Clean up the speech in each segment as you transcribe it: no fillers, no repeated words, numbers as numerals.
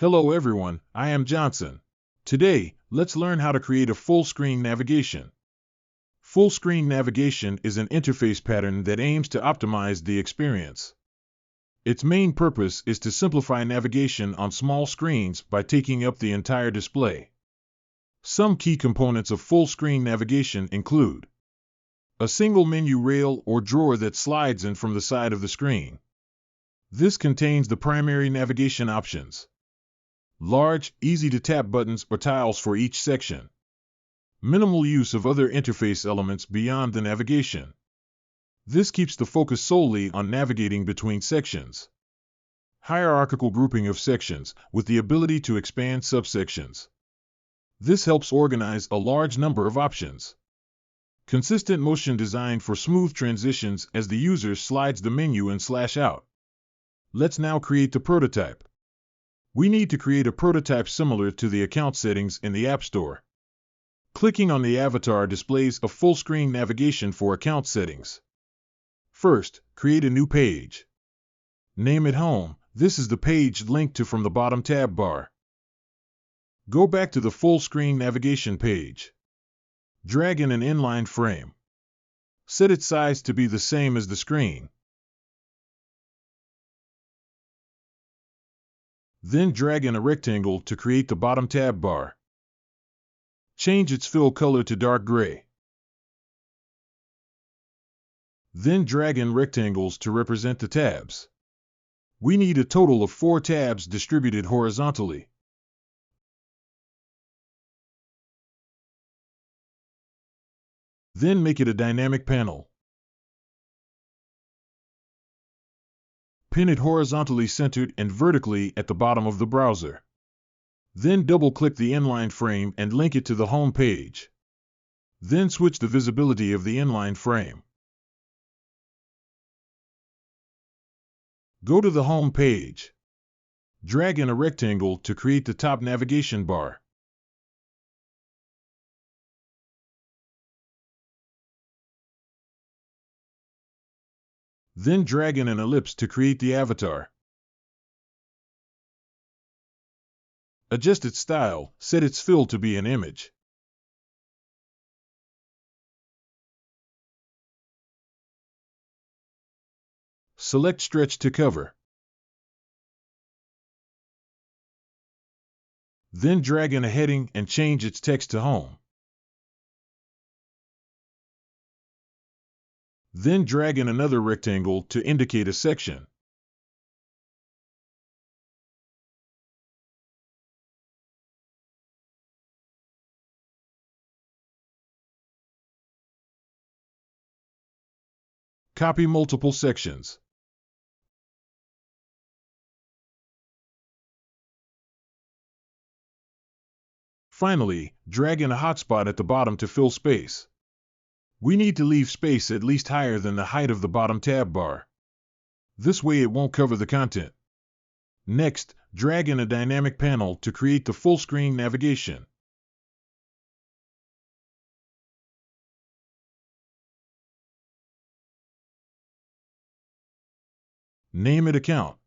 Hello everyone, I am Johnson. Today, let's learn how to create a full-screen navigation. Full-screen navigation is an interface pattern that aims to optimize the experience. Its main purpose is to simplify navigation on small screens by taking up the entire display. Some key components of full-screen navigation include a single menu rail or drawer that slides in from the side of the screen. This contains the primary navigation options. Large, easy-to-tap buttons or tiles for each section. Minimal use of other interface elements beyond the navigation. This keeps the focus solely on navigating between sections. Hierarchical grouping of sections, with the ability to expand subsections. This helps organize a large number of options. Consistent motion designed for smooth transitions as the user slides the menu in / out. Let's now create the prototype. We need to create a prototype similar to the account settings in the App Store. Clicking on the avatar displays a full-screen navigation for account settings. First, create a new page. Name it Home. This is the page linked to from the bottom tab bar. Go back to the full-screen navigation page. Drag in an inline frame. Set its size to be the same as the screen. Then drag in a rectangle to create the bottom tab bar. Change its fill color to dark gray. Then drag in rectangles to represent the tabs. We need a total of 4 tabs distributed horizontally. Then make it a dynamic panel. Pin it horizontally centered and vertically at the bottom of the browser. Then double-click the inline frame and link it to the home page. Then switch the visibility of the inline frame. Go to the home page. Drag in a rectangle to create the top navigation bar. Then drag in an ellipse to create the avatar. Adjust its style, set its fill to be an image. Select Stretch to cover. Then drag in a heading and change its text to Home. Then drag in another rectangle to indicate a section. Copy multiple sections. Finally, drag in a hotspot at the bottom to fill space. We need to leave space at least higher than the height of the bottom tab bar. This way it won't cover the content. Next, drag in a dynamic panel to create the full-screen navigation. Name it Account.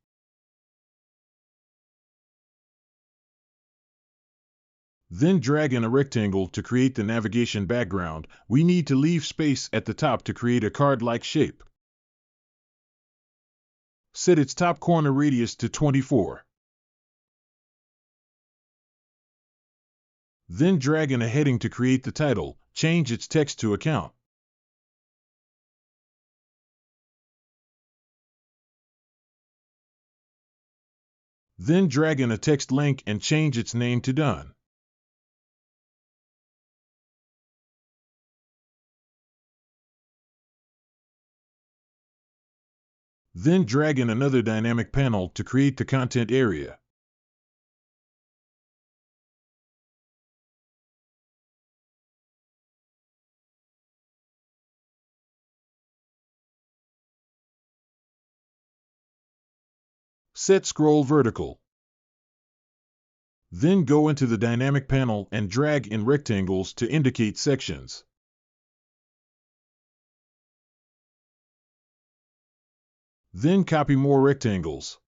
Then drag in a rectangle to create the navigation background. We need to leave space at the top to create a card-like shape. Set its top corner radius to 24. Then drag in a heading to create the title. Change its text to Account. Then drag in a text link and change its name to Done. Then drag in another dynamic panel to create the content area. Set scroll vertical. Then go into the dynamic panel and drag in rectangles to indicate sections. Then copy more rectangles.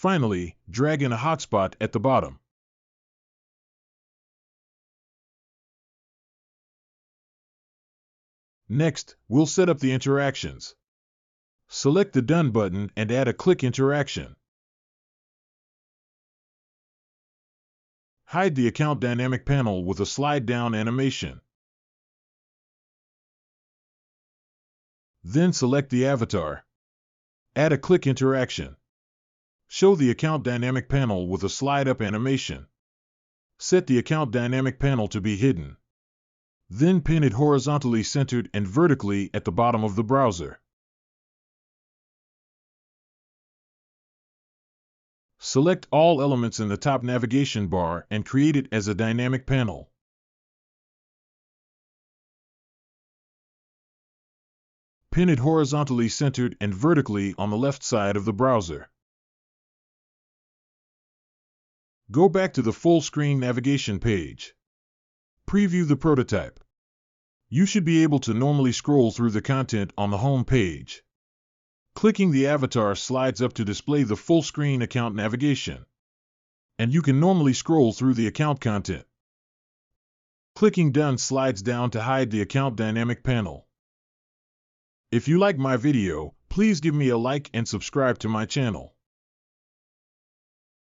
Finally, drag in a hotspot at the bottom. Next, we'll set up the interactions. Select the Done button and add a click interaction. Hide the account dynamic panel with a slide-down animation. Then select the avatar. Add a click interaction. Show the account dynamic panel with a slide-up animation. Set the account dynamic panel to be hidden. Then pin it horizontally centered and vertically at the bottom of the browser. Select all elements in the top navigation bar and create it as a dynamic panel. Pin it horizontally centered and vertically on the left side of the browser. Go back to the full screen navigation page. Preview the prototype. You should be able to normally scroll through the content on the home page. Clicking the avatar slides up to display the full screen account navigation. And you can normally scroll through the account content. Clicking Done slides down to hide the account dynamic panel. If you like my video, please give me a like and subscribe to my channel.